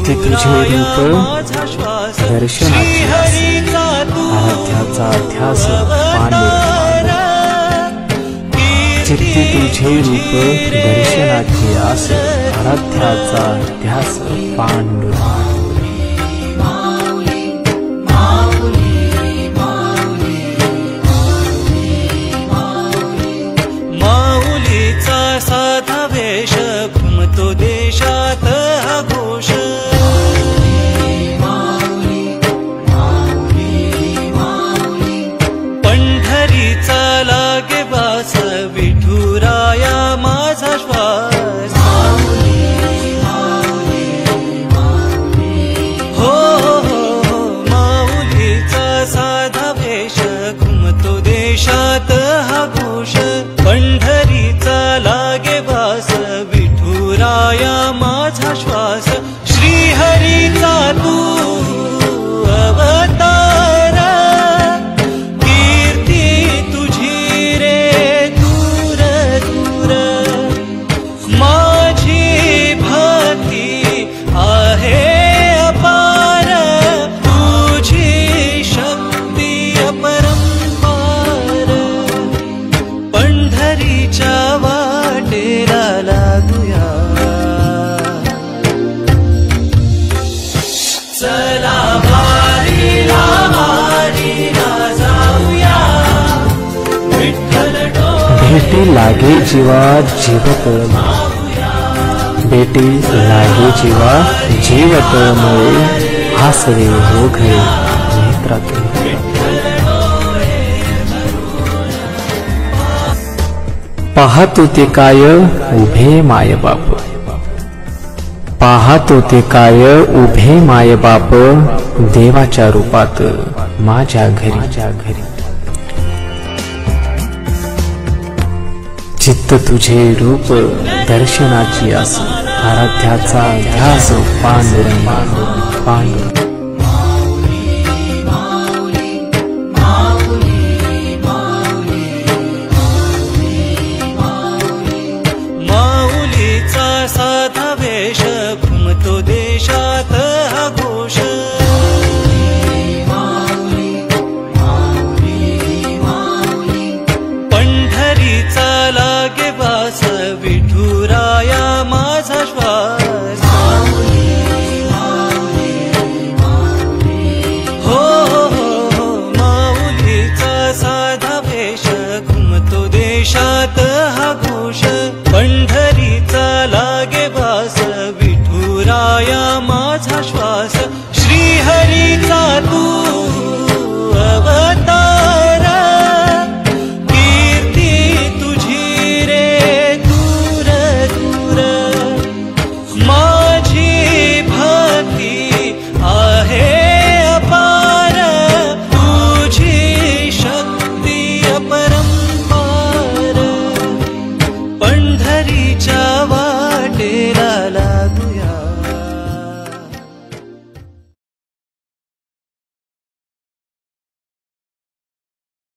चित्ते तुझे रूप दर्शनाची आराध्याचा ध्यास पांडुरंगा चित्ते तुझे रूप दर्शनाची आस आराध्याचा ध्यास पांडुरंगा साधा वेश घुमतो देशात हा घोष पंढरीचा लागे वास विठुराया माझा श्वास हो माऊलीचा साधा वेश घुमतो देशात हा घोष पंढरीचा लागे वास विठुराया माझा श्वास श्रीहरीचा तू अवतार कीर्ती तुझी रे दूर दूर माझी भक्ती आहे अपार तुझी शक्ती अपरंपार पंढरीच्या वाटेला लागूया चला वारीला जाऊया विठ्ठल भेटी लागे जीवा जीवत भेटी लागे जीवा जीवत मुळे हासरे ओघळे नेत्रात पाहतो ते काय उभे मायबाप पाहतो ते काय उभे मायबाप देवाच्या रूपात माझ्या घरी चित्त तुझे रूप दर्शनाची आस आराध्याचा ध्यास पांडुरंगा पांडुरंगा साधा वेश घुमतो देशात हा घोष पंढरीचा लागे वास विठुराया माझा श्वास हो माऊलीचा साधा वेश घुमतो देशात हा घोष पंढरीचा लागे वास विठुराया माझा श्वास श्रीहरीचा तू